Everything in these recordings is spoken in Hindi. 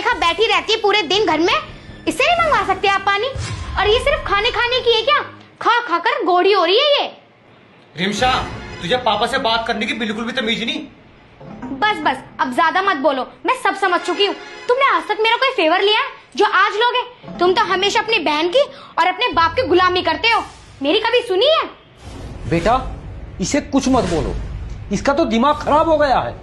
खामखा बैठी रहती है पूरे दिन घर में, इससे नहीं मंगवा सकते आप पानी? और ये सिर्फ खाने खाने की है क्या? खा खा कर गोड़ी हो रही है ये। रिमशा, तुझे पापा से बात करने की बिल्कुल भी तमीज नहीं। बस बस, अब ज्यादा मत बोलो, मैं सब समझ चुकी हूँ। तुमने आज तक मेरा कोई फेवर लिया है जो आज लोगे? तुम तो हमेशा अपनी बहन की और अपने बाप की गुलामी करते हो, मेरी कभी सुनी है? बेटा इसे कुछ मत बोलो, इसका तो दिमाग खराब हो गया है।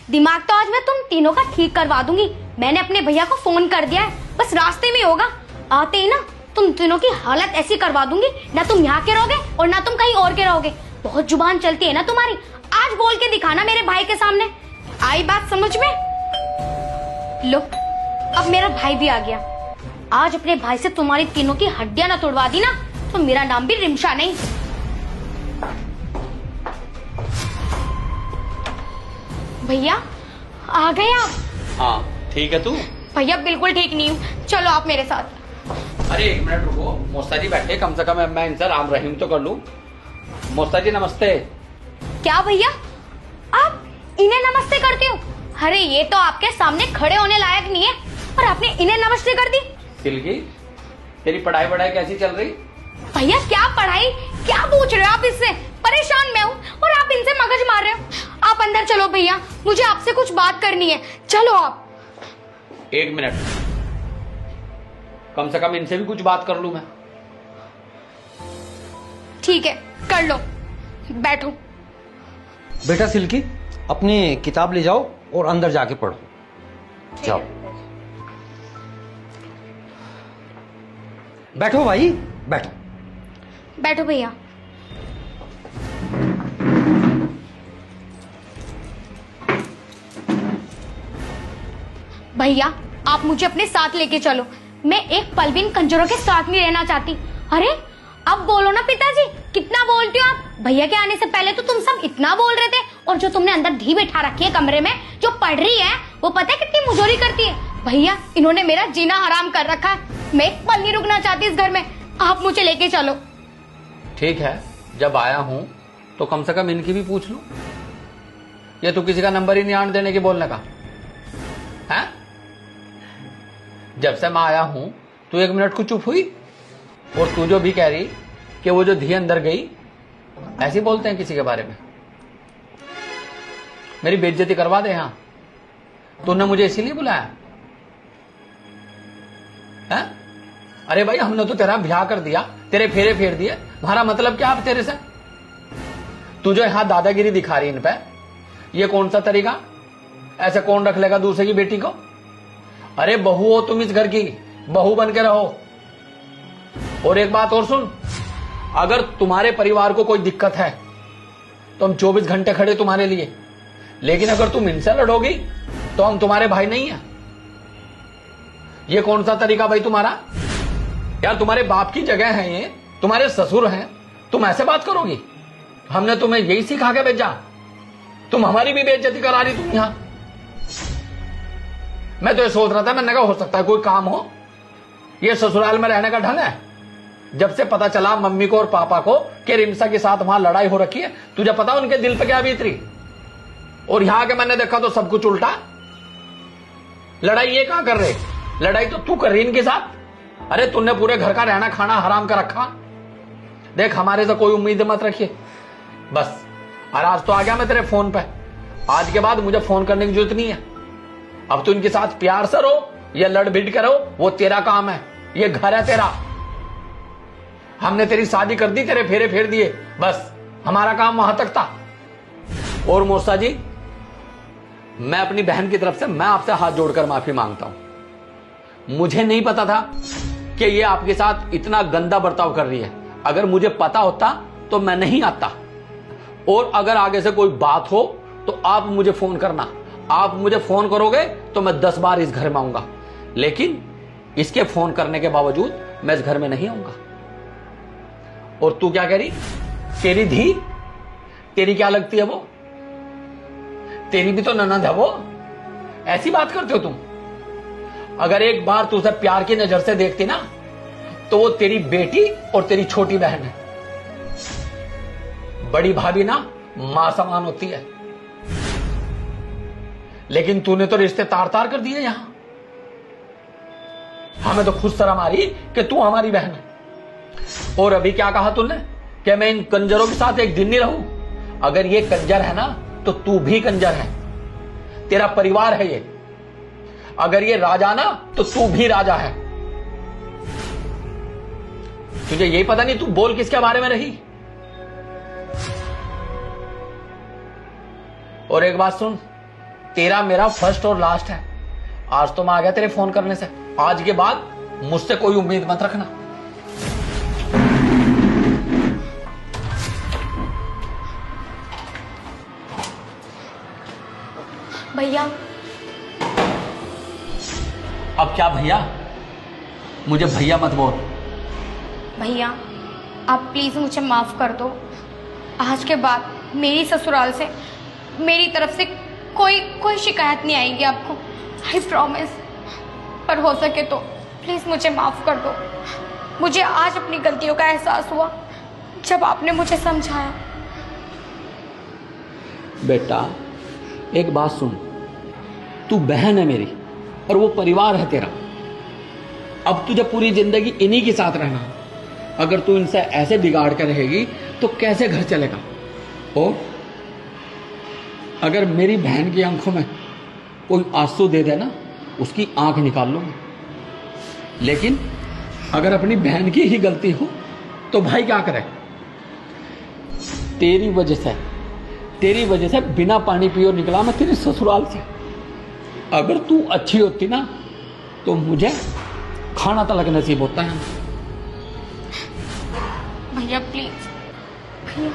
दिमाग तो आज मैं तुम तीनों का ठीक करवा दूंगी। मैंने अपने भैया को फोन कर दिया है, बस रास्ते में होगा। आते ही ना तुम तीनों की हालत ऐसी करवा दूंगी, ना तुम यहाँ के रहोगे और ना तुम कहीं और के रहोगे। बहुत जुबान चलती है ना तुम्हारी, आज बोल के दिखाना मेरे भाई के सामने। आई बात समझ में? लो, अब मेरा भाई भी आ गया। आज अपने भाई से तुम्हारी तीनों की हड्डियां ना तोड़वा दी ना, तो मेरा नाम भी रिमशा नहीं। भैया आ गए आप? हाँ ठीक है। तू? भैया बिल्कुल ठीक नहीं हूँ, चलो आप मेरे साथ। अरे एक मिनट रुको, मोस्ता जी बैठे, कम से कम मैं इनसे राम रहीम तो कर लूं। मोस्ता जी नमस्ते। क्या भैया, आप इन्हें नमस्ते करते हो? अरे ये तो आपके सामने खड़े होने लायक नहीं है और आपने इन्हें नमस्ते कर दी। सिल्की, तेरी पढ़ाई वढ़ाई कैसी चल रही? भैया क्या पढ़ाई, क्या पूछ रहे हो आप इससे? परेशान मैं हूँ और आप इनसे मगज मार रहे हो। आप अंदर चलो भैया, मुझे आपसे कुछ बात करनी है, चलो आप। एक मिनट, कम से कम इनसे भी कुछ बात कर लूं मैं। ठीक है कर लो, बैठो। बेटा सिल्की, अपनी किताब ले जाओ और अंदर जाके पढ़ो। जाओ बैठो भाई, बैठो। बैठो भैया। भैया आप मुझे अपने साथ लेके चलो, मैं एक पल भी इन कंजरों के साथ नहीं रहना चाहती। अरे अब बोलो ना पिताजी, कितना बोलते हो आप? भैया के आने से पहले तो तुम सब इतना बोल रहे थे, और जो तुमने अंदर धी बैठा रखी है कमरे में, जो पढ़ रही है, वो पता है कितनी मुजोरी करती है? भैया इन्होंने मेरा जीना हराम कर रखा है, मैं एक पल नहीं रुकना चाहती इस घर में, आप मुझे लेके चलो। ठीक है, जब आया हूं तो कम से कम इनकी भी पूछ लूं। ये तो किसी का नंबर ही नहीं आने देने की बोलने का है। जब से मैं आया हूं तू एक मिनट को चुप हुई, और तू जो भी कह रही कि वो जो धी अंदर गई, ऐसे बोलते हैं किसी के बारे में? मेरी बेइज्जती करवा दे यहां? तूने मुझे इसीलिए बुलाया है? अरे भाई हमने तो तेरा ब्याह कर दिया, तेरे फेरे फेर दिए, हमारा मतलब क्या अब तेरे से? तू जो यहां दादागिरी दिखा रही इन पे, ये कौन सा तरीका? ऐसे कौन रख लेगा दूसरे की बेटी को? अरे बहू हो तुम इस घर की, बहू बन के रहो। और एक बात और सुन, अगर तुम्हारे परिवार को कोई दिक्कत है तो हम 24 घंटे खड़े तुम्हारे लिए, लेकिन अगर तुम इनसे लड़ोगी तो हम तुम्हारे भाई नहीं है। ये कौन सा तरीका भाई तुम्हारा? यार तुम्हारे बाप की जगह है ये, तुम्हारे ससुर हैं, तुम ऐसे बात करोगी? हमने तुम्हें यही सिखा के भेजा? तुम हमारी भी बेइज्जती करा रही तुम यहां। मैं तो ये सोच रहा था, मैंने कहा हो सकता है कोई काम हो, ये ससुराल में रहने का ढंग है। जब से पता चला मम्मी को और पापा को कि रिमशा के साथ वहां लड़ाई हो रखी है, तुझे पता उनके दिल पे क्या बीत रही? और यहां के मैंने देखा तो सब कुछ उल्टा। लड़ाई ये कहां कर रहे? लड़ाई तो तू कर रही इनके साथ। अरे तूने पूरे घर का रहना खाना हराम कर रखा। देख हमारे से कोई उम्मीद मत रखिए बस। और आज तो आ गया मैं तेरे फोन पे, आज के बाद मुझे फोन करने की जरूरत नहीं है। अब तू इनके साथ प्यार से रहो या लड़ भिड़ करो, वो तेरा काम है, ये घर है तेरा। हमने तेरी शादी कर दी, तेरे फेरे फेर दिए, बस हमारा काम वहां तक था। और मोसा जी, मैं अपनी बहन की तरफ से मैं आपसे हाथ जोड़कर माफी मांगता हूं। मुझे नहीं पता था कि ये आपके साथ इतना गंदा बर्ताव कर रही है। अगर मुझे पता होता तो मैं नहीं आता। और अगर आगे से कोई बात हो तो आप मुझे फोन करना। आप मुझे फोन करोगे तो मैं 10 बार इस घर में आऊंगा, लेकिन इसके फोन करने के बावजूद मैं इस घर में नहीं आऊंगा। और तू क्या कह रही? तेरी धी, तेरी क्या लगती है वो? तेरी भी तो ननद है वो। ऐसी बात करते हो तुम? अगर एक बार तू उसे प्यार की नजर से देखती ना, तो वो तेरी बेटी और तेरी छोटी बहन है। बड़ी भाभी ना मां समान होती है। लेकिन तूने तो रिश्ते तार तार कर दिए यहां। हमें तो खुद शर्म आ रही कि तू हमारी बहन है। और अभी क्या कहा तूने कि मैं इन कंजरों के साथ एक दिन नहीं रहूं। अगर ये कंजर है ना तो तू भी कंजर है, तेरा परिवार है ये। अगर ये राजा ना तो तू भी राजा है। तुझे यही पता नहीं तू बोल किसके बारे में रही। और एक बात सुन, तेरा मेरा फर्स्ट और लास्ट है। आज तो मैं आ गया तेरे फोन करने से, आज के बाद मुझसे कोई उम्मीद मत रखना। भैया अब क्या भैया? मुझे भैया मत बोल। भैया आप प्लीज मुझे माफ कर दो। आज के बाद मेरी ससुराल से मेरी तरफ से कोई शिकायत नहीं आएगी आपको, आई प्रॉमिस। पर हो सके तो प्लीज मुझे माफ कर दो। मुझे आज अपनी गलतियों का एहसास हुआ जब आपने मुझे समझाया। बेटा एक बात सुन, तू बहन है मेरी और वो परिवार है तेरा। अब तुझे पूरी जिंदगी इन्हीं के साथ रहना है। अगर तू इनसे ऐसे बिगाड़ कर रहेगी तो कैसे घर चलेगा? और अगर मेरी बहन की आंखों में कोई आंसू दे देना, उसकी आंख निकाल लूंगा। लेकिन अगर अपनी बहन की ही गलती हो तो भाई क्या करे? तेरी वजह से बिना पानी पियो निकला मैं तेरे ससुराल से। अगर तू अच्छी होती ना तो मुझे खाना तलक नसीब होता है। भैया प्लीज, भैया